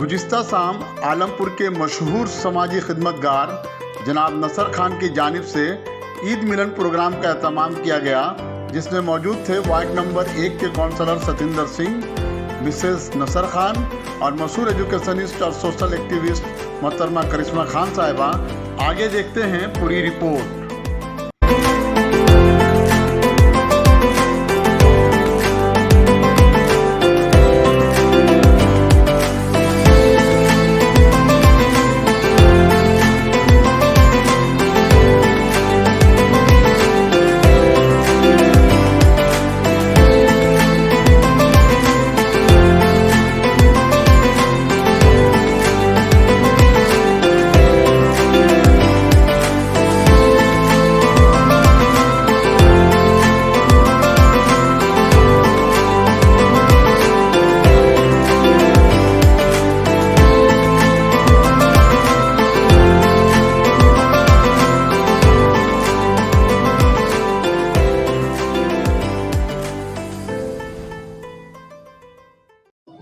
गुज़िश्ता शाम आलमपुर के मशहूर समाजी खिदमतगार जनाब नसर खान की जानिब से ईद मिलन प्रोग्राम का एहतमाम किया गया, जिसमें मौजूद थे वार्ड नंबर 1 के काउंसलर सतिंदर सिंह, मिसेस नसर खान और मशहूर एजुकेशनिस्ट और सोशल एक्टिविस्ट मोहतरमा करिश्मा खान साहिबा। आगे देखते हैं पूरी रिपोर्ट।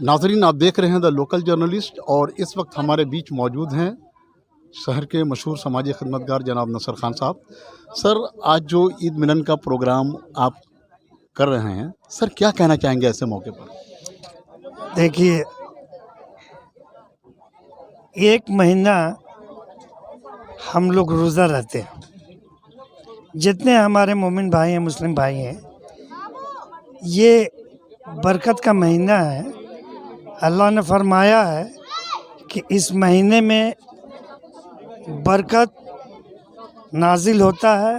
नाजरीन, आप देख रहे हैं द लोकल जर्नलिस्ट और इस वक्त हमारे बीच मौजूद हैं शहर के मशहूर समाजी खिदमतगार जनाब नसर खान साहब। सर, आज जो ईद मिलन का प्रोग्राम आप कर रहे हैं, सर क्या कहना चाहेंगे ऐसे मौके पर? देखिए, एक महीना हम लोग रोज़ा रहते हैं। जितने हमारे मोमिन भाई हैं, मुस्लिम भाई हैं, ये बरकत का महीना है। अल्लाह ने फरमाया है कि इस महीने में बरकत नाजिल होता है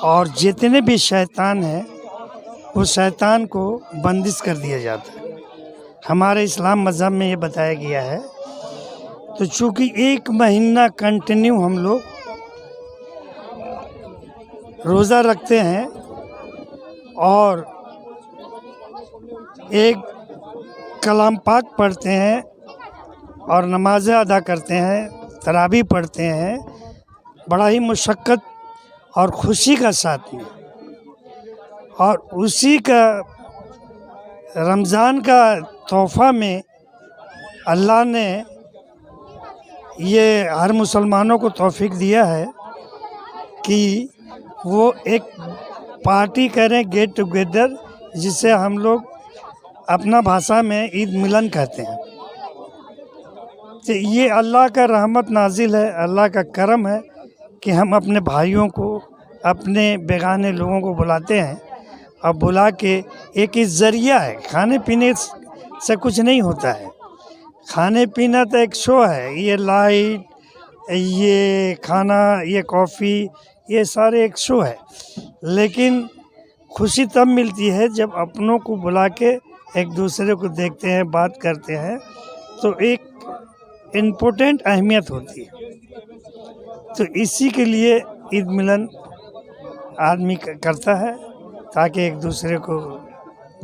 और जितने भी शैतान हैं वो शैतान को बंदिश कर दिया जाता है। हमारे इस्लाम मज़हब में ये बताया गया है। तो चूँकि एक महीना कंटिन्यू हम लोग रोज़ा रखते हैं और एक कलाम पाक पढ़ते हैं और नमाज़ें अदा करते हैं, तरावी पढ़ते हैं, बड़ा ही मुशक्क़त और ख़ुशी का साथ में, और उसी का रमज़ान का तोहफ़ा में अल्लाह ने ये हर मुसलमानों को तौफ़ीक दिया है कि वो एक पार्टी करें, गेट टुगेदर, जिसे हम लोग अपना भाषा में ईद मिलन कहते हैं। तो ये अल्लाह का रहमत नाजिल है, अल्लाह का करम है कि हम अपने भाइयों को, अपने बेगाने लोगों को बुलाते हैं और बुला के एक इस ज़रिया है। खाने पीने से कुछ नहीं होता है। खाने पीना तो एक शो है। ये लाइट, ये खाना, ये कॉफ़ी, ये सारे एक शो है। लेकिन खुशी तब मिलती है जब अपनों को बुला के एक दूसरे को देखते हैं, बात करते हैं, तो एक इम्पोर्टेंट अहमियत होती है। तो इसी के लिए ईद मिलन आदमी करता है ताकि एक दूसरे को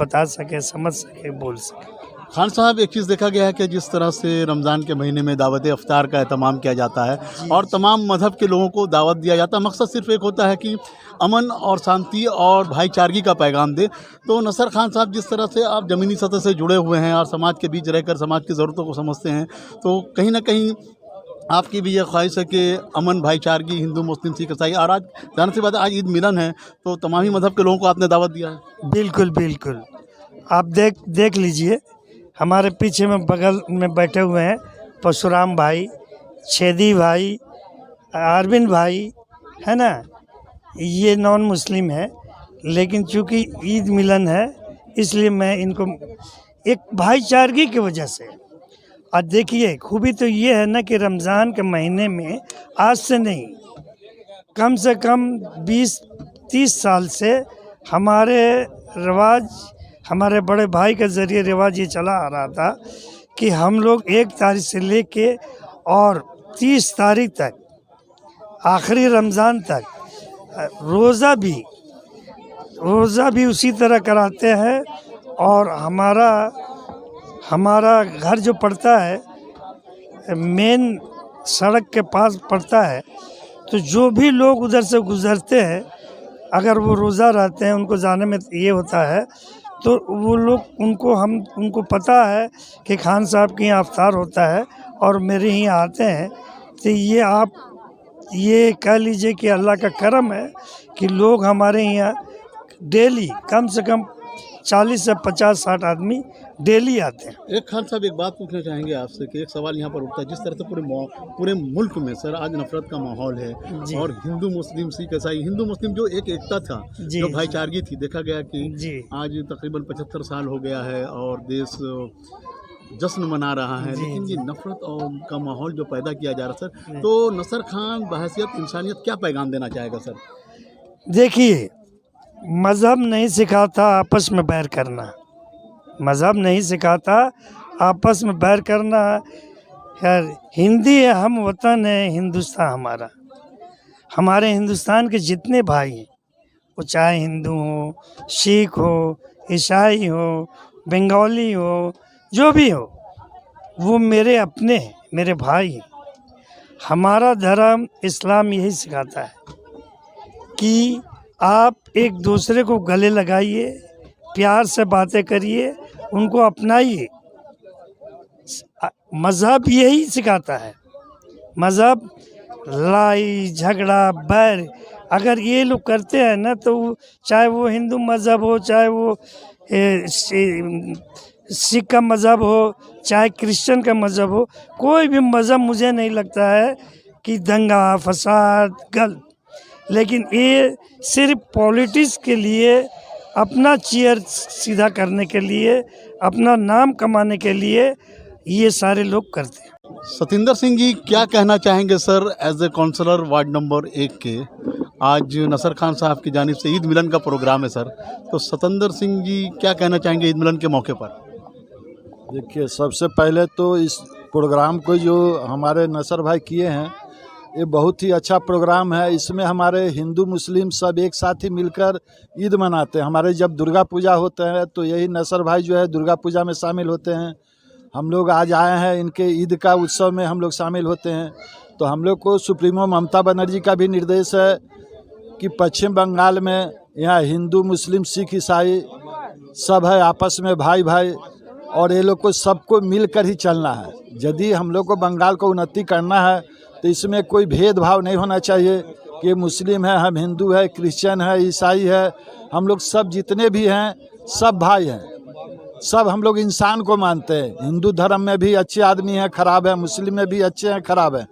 बता सके, समझ सके, बोल सके। खान साहब, एक चीज़ देखा गया है कि जिस तरह से रमज़ान के महीने में दावत इफ्तार का एहतमाम किया जाता है और तमाम मज़हब के लोगों को दावत दिया जाता है, मकसद सिर्फ एक होता है कि अमन और शांति और भाईचारगी का पैगाम दे। तो नसर खान साहब, जिस तरह से आप ज़मीनी सतह से जुड़े हुए हैं और समाज के बीच रहकर समाज की ज़रूरतों को समझते हैं, तो कहीं ना कहीं आपकी भी यह ख्वाहिश है कि अमन, भाईचारगी, हिंदू, मुस्लिम, सिख, ईसाई, और आज जाहिर सी बात है आज ईद मिलन है, तो तमाम ही मज़हब के लोगों को आपने दावत दिया है। बिल्कुल बिल्कुल। आप देख लीजिए, हमारे पीछे में बगल में बैठे हुए हैं परशुराम भाई, छेदी भाई, अरविंद भाई, है ना। ये नॉन मुस्लिम है, लेकिन चूँकि ईद मिलन है इसलिए मैं इनको एक भाईचारगी की वजह से। और देखिए, खूबी तो ये है ना कि रमज़ान के महीने में आज से नहीं, कम से कम 20-30 साल से हमारे रिवाज, हमारे बड़े भाई के ज़रिए रिवाज ये चला आ रहा था कि हम लोग 1 तारीख से लेके और 30 तारीख तक, आखिरी रमज़ान तक रोज़ा भी उसी तरह कराते हैं। और हमारा घर जो पड़ता है मेन सड़क के पास पड़ता है, तो जो भी लोग उधर से गुज़रते हैं अगर वो रोज़ा रहते हैं उनको जाने में ये होता है तो वो लोग उनको पता है कि खान साहब के यहाँ इफ्तार होता है और मेरे यहाँ आते हैं। तो ये कह लीजिए कि अल्लाह का करम है कि लोग हमारे यहाँ डेली कम से कम 40 से 50-60 आदमी डेली आते हैं। एक खान साहब, एक बात पूछना चाहेंगे आपसे कि एक सवाल यहाँ पर उठता है, जिस तरह से पूरे मुल्क में सर आज नफरत का माहौल है जी। और हिंदू मुस्लिम सिख ईसाई, हिंदू मुस्लिम जो एक एकता था, जी, जो भाईचारगी थी, देखा गया कि जी। आज तकरीबन 75 साल हो गया है और देश जश्न मना रहा है, जी, लेकिन ये जी। नफरत और का माहौल जो पैदा किया जा रहा है सर, तो नसर खान बहैसियत इंसानियत क्या पैगाम देना चाहेगा सर? देखिए, मज़हब नहीं सिखाता आपस में बैर करना, मज़हब नहीं सिखाता आपस में बैर करना। यार हिंदी है, हम वतन है, हिंदुस्तान हमारा। हमारे हिंदुस्तान के जितने भाई हैं, वो चाहे हिंदू हो, सिख हो, ईसाई हो, बंगाली हो, जो भी हो, वो मेरे अपने हैं, मेरे भाई हैं। हमारा धर्म इस्लाम यही सिखाता है कि आप एक दूसरे को गले लगाइए, प्यार से बातें करिए, उनको अपनाइए। मज़हब यही सिखाता है। मज़हब लड़ाई झगड़ा बैर अगर ये लोग करते हैं ना, तो चाहे वो हिंदू मज़हब हो, चाहे वो सिख का मज़हब हो, चाहे क्रिश्चियन का मज़हब हो, कोई भी मज़हब मुझे नहीं लगता है कि दंगा फसाद लेकिन ये सिर्फ पॉलिटिक्स के लिए, अपना चेयर सीधा करने के लिए, अपना नाम कमाने के लिए ये सारे लोग करते हैं। सतिंदर सिंह जी क्या कहना चाहेंगे sir, as a councillor ward number 1 के? आज नसर खान साहब की जानिब से ईद मिलन का प्रोग्राम है सर, तो सतिंदर सिंह जी क्या कहना चाहेंगे ईद मिलन के मौके पर? देखिए, सबसे पहले तो इस प्रोग्राम को जो हमारे नसर भाई किए हैं, ये बहुत ही अच्छा प्रोग्राम है। इसमें हमारे हिंदू मुस्लिम सब एक साथ ही मिलकर ईद मनाते हैं। हमारे जब दुर्गा पूजा होते हैं तो यही नसर भाई जो है दुर्गा पूजा में शामिल होते हैं। हम लोग आज आए हैं, इनके ईद का उत्सव में हम लोग शामिल होते हैं। तो हम लोग को सुप्रीमो ममता बनर्जी का भी निर्देश है कि पश्चिम बंगाल में यहाँ हिंदू मुस्लिम सिख ईसाई सब है, आपस में भाई भाई, और ये लोग को सबको मिलकर ही चलना है। यदि हम लोग को बंगाल को उन्नति करना है तो इसमें कोई भेदभाव नहीं होना चाहिए कि मुस्लिम है, हम हिंदू है, क्रिश्चियन है, ईसाई है, हम लोग सब जितने भी हैं सब भाई हैं। सब हम लोग इंसान को मानते हैं। हिंदू धर्म में भी अच्छे आदमी हैं, खराब है, मुस्लिम में भी अच्छे हैं, खराब है।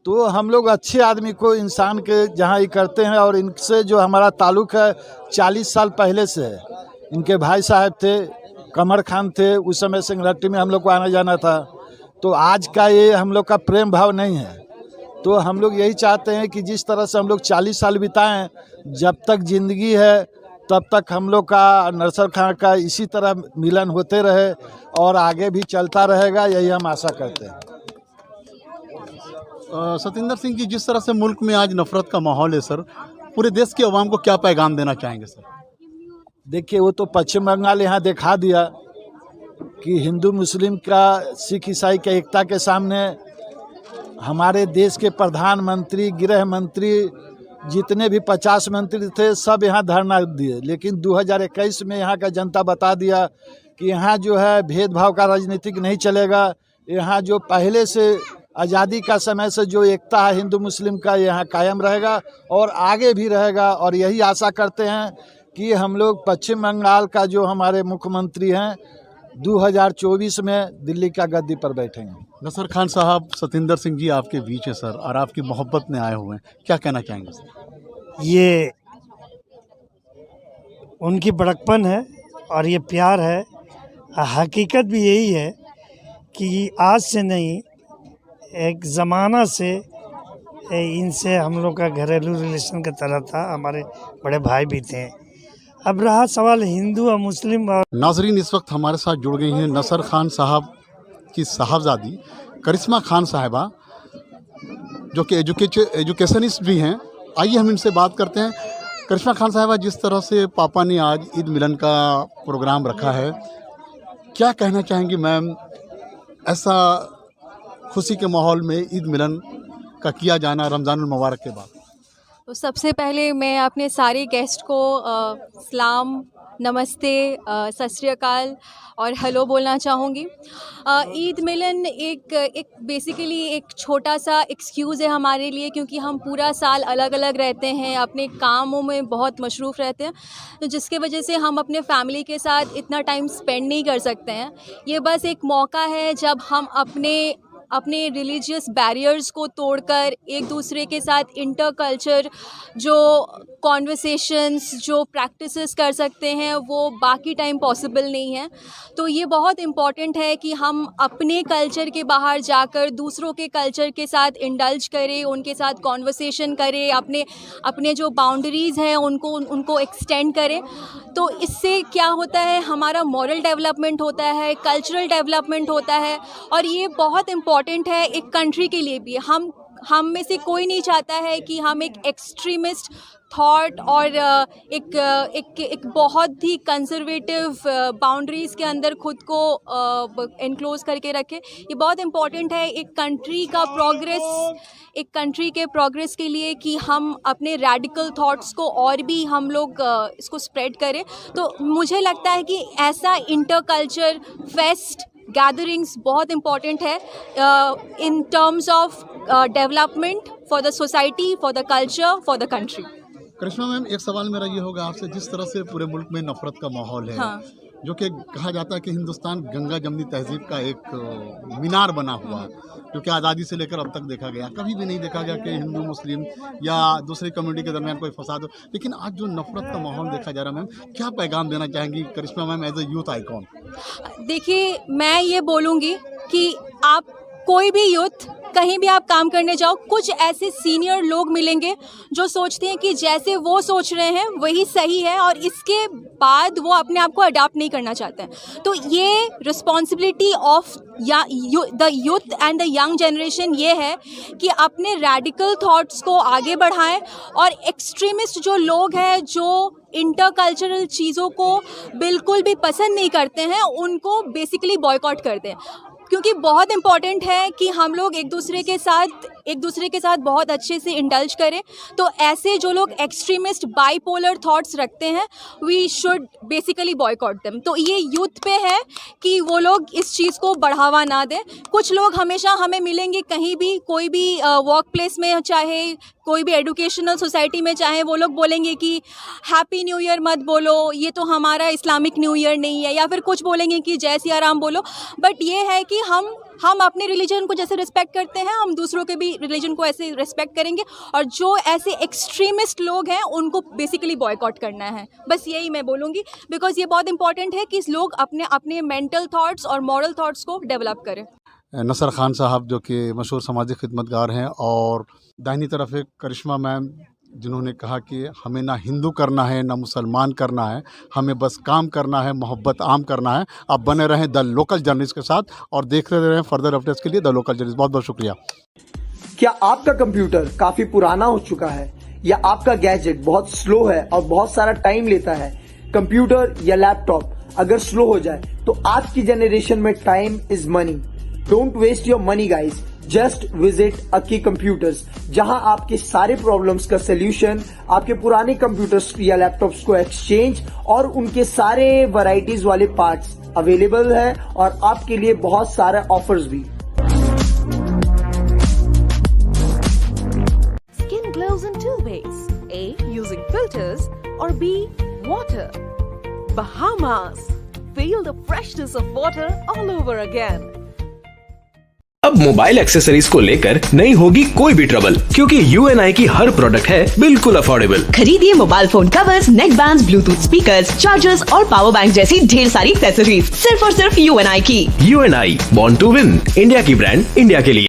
तो हम लोग अच्छे आदमी को इंसान के जहाँ ही करते हैं। और इनसे जो हमारा ताल्लुक़ है 40 साल पहले से है। इनके भाई साहब थे, कमर खान थे, उस समय सिंगलट्टी में हम लोग को आना जाना था। तो आज का ये हम लोग का प्रेम भाव नहीं है। तो हम लोग यही चाहते हैं कि जिस तरह से हम लोग 40 साल बिताएं, जब तक ज़िंदगी है तब तक हम लोग का नसर खान का इसी तरह मिलन होते रहे और आगे भी चलता रहेगा, यही हम आशा करते हैं। सतिंदर सिंह जी, जिस तरह से मुल्क में आज नफरत का माहौल है सर, पूरे देश के अवाम को क्या पैगाम देना चाहेंगे सर? देखिए, वो तो पश्चिम बंगाल यहाँ दिखा दिया कि हिंदू मुस्लिम का, सिख ईसाई के एकता के सामने हमारे देश के प्रधानमंत्री, गृह मंत्री, जितने भी 50 मंत्री थे सब यहाँ धरना दिए। लेकिन 2021 में यहाँ का जनता बता दिया कि यहाँ जो है भेदभाव का राजनीतिक नहीं चलेगा। यहाँ जो पहले से आज़ादी का समय से जो एकता है हिंदू मुस्लिम का, यहाँ कायम रहेगा और आगे भी रहेगा। और यही आशा करते हैं कि हम लोग पश्चिम बंगाल का जो हमारे मुख्यमंत्री हैं 2024 में दिल्ली का गद्दी पर बैठेंगे। नसर खान साहब, सतिंदर सिंह जी आपके बीच है सर और आपकी मोहब्बत में आए हुए हैं, क्या कहना चाहेंगे सर? ये उनकी बड़कपन है और ये प्यार है। हकीकत भी यही है कि आज से नहीं, एक ज़माना से इनसे हम लोग का घरेलू रिलेशन की तरह था। हमारे बड़े भाई भी थे। अब रहा सवाल हिंदू और मुस्लिम और नाजरीन, इस वक्त हमारे साथ जुड़ गई हैं नसर खान साहब की साहबजादी करिश्मा खान साहिबा, जो कि एजुकेशनिस्ट भी हैं। आइए हम इनसे बात करते हैं। करिश्मा खान साहिबा, जिस तरह से पापा ने आज ईद मिलन का प्रोग्राम रखा है, क्या कहना चाहेंगी मैम? ऐसा खुशी के माहौल में ईद मिलन का किया जाना रमज़ानुल मुबारक के बाद। तो सबसे पहले मैं अपने सारे गेस्ट को सलाम नमस्ते, सत श्री अकाल और हेलो बोलना चाहूँगी। ईद मिलन एक बेसिकली एक छोटा सा एक्सक्यूज़ है हमारे लिए, क्योंकि हम पूरा साल अलग अलग रहते हैं, अपने कामों में बहुत मशरूफ़ रहते हैं, तो जिसके वजह से हम अपने फैमिली के साथ इतना टाइम स्पेंड नहीं कर सकते हैं। ये बस एक मौका है जब हम अपने रिलीजियस बैरियर्स को तोड़कर एक दूसरे के साथ इंटरकल्चर जो कॉन्वर्सेशंस, जो प्रैक्टिसेस कर सकते हैं, वो बाकी टाइम पॉसिबल नहीं है। तो ये बहुत इम्पॉर्टेंट है कि हम अपने कल्चर के बाहर जाकर दूसरों के कल्चर के साथ इंडल्ज करें, उनके साथ कॉन्वर्सेशन करें, अपने जो बाउंड्रीज़ हैं उनको एक्सटेंड करें। तो इससे क्या होता है, हमारा मॉरल डेवलपमेंट होता है, कल्चरल डेवलपमेंट होता है, और ये बहुत इम्पॉर्टेंट है एक कंट्री के लिए भी। हम में से कोई नहीं चाहता है कि हम एक एक्सट्रीमिस्ट थॉट और एक बहुत ही कंजर्वेटिव बाउंड्रीज़ के अंदर खुद को एनक्लोज करके रखें। ये बहुत इम्पॉर्टेंट है एक कंट्री के प्रोग्रेस के लिए कि हम अपने रेडिकल थॉट्स को और भी हम लोग इसको स्प्रेड करें। तो मुझे लगता है कि ऐसा इंटरकल्चर फेस्ट गैदरिंग्स बहुत इम्पॉर्टेंट है in terms of development for the society, for the culture, for the country. Karishma ma'am, एक सवाल मेरा ये होगा आपसे, जिस तरह से पूरे मुल्क में नफरत का माहौल है, हाँ। जो कि कहा जाता है कि हिंदुस्तान गंगा जमनी तहजीब का एक मीनार बना हुआ है, जो कि आज़ादी से लेकर अब तक देखा गया, कभी भी नहीं देखा गया कि हिंदू मुस्लिम या दूसरी कम्युनिटी के दरमियान कोई फसाद हो। लेकिन आज जो नफरत का माहौल देखा जा रहा है, मैम क्या पैगाम देना चाहेंगी Karishma ma'am as a youth icon? देखिए, मैं ये बोलूँगी कि आप कोई भी यूथ कहीं भी आप काम करने जाओ, कुछ ऐसे सीनियर लोग मिलेंगे जो सोचते हैं कि जैसे वो सोच रहे हैं वही सही है, और इसके बाद वो अपने आप को अडॉप्ट नहीं करना चाहते हैं। तो ये responsibility of the youth and the young generation ये है कि अपने रेडिकल थॉट्स को आगे बढ़ाएं, और एक्सट्रीमिस्ट जो लोग हैं, जो इंटरकल्चरल चीज़ों को बिल्कुल भी पसंद नहीं करते हैं, उनको बेसिकली बॉयकॉट कर दें। क्योंकि बहुत इम्पॉर्टेंट है कि हम लोग एक दूसरे के साथ बहुत अच्छे से इंडल्ज करें। तो ऐसे जो लोग एक्सट्रीमिस्ट बाइपोलर थॉट्स रखते हैं, we should basically boycott them. तो ये यूथ पे है कि वो लोग इस चीज़ को बढ़ावा ना दें। कुछ लोग हमेशा हमें मिलेंगे कहीं भी, कोई भी वर्क प्लेस में, चाहे कोई भी एजुकेशनल सोसाइटी में, चाहे वो लोग बोलेंगे कि हैप्पी न्यू ईयर मत बोलो, ये तो हमारा इस्लामिक न्यू ईयर नहीं है, या फिर कुछ बोलेंगे कि जय सिया राम बोलो। बट ये है कि हम अपने रिलीजन को जैसे रिस्पेक्ट करते हैं, हम दूसरों के भी रिलीजन को ऐसे रिस्पेक्ट करेंगे, और जो ऐसे एक्सट्रीमिस्ट लोग हैं उनको बेसिकली बॉयकॉट करना है। बस यही मैं बोलूँगी, बिकॉज ये बहुत इंपॉर्टेंट है कि लोग अपने मेंटल थॉट्स और मॉरल थॉट्स को डेवलप करें। नसर खान साहब, जो कि मशहूर समाजी खिदमतगार हैं, और दाहिनी तरफ एक करिश्मा मैम, जिन्होंने कहा कि हमें ना हिंदू करना है ना मुसलमान करना है, हमें बस काम करना है, मोहब्बत आम करना है। आप बने रहें द लोकल जर्नलिस्ट के साथ और देखते रहें फर्दर अपडेट्स के लिए द लोकल जर्नलिस्ट। बहुत बहुत शुक्रिया। क्या आपका कंप्यूटर काफी पुराना हो चुका है, या आपका गैजेट बहुत स्लो है और बहुत सारा टाइम लेता है? कंप्यूटर या लैपटॉप अगर स्लो हो जाए तो आज की जनरेशन में time is money. Don't waste your money guys, just visit Aki computers, जहां आपके सारे प्रॉब्लम्स का सोल्यूशन, आपके पुराने कंप्यूटर्स या लैपटॉप्स को एक्सचेंज और उनके सारे वैरायटीज वाले पार्ट्स अवेलेबल है, और आपके लिए बहुत सारे ऑफर्स भी। Skin glows in two ways: A, using filters, or B, water. Bahamas. Feel the freshness of water all over again. अब मोबाइल एक्सेसरीज को लेकर नहीं होगी कोई भी ट्रबल, क्योंकि UNI की हर प्रोडक्ट है बिल्कुल अफोर्डेबल। खरीदिए मोबाइल फोन कवर्स, नेक बैंड्स, ब्लूटूथ स्पीकर्स, चार्जर्स और पावर बैंक जैसी ढेर सारी एक्सेसरीज सिर्फ और सिर्फ UNI की। UNI, born to win, India की ब्रांड इंडिया के लिए।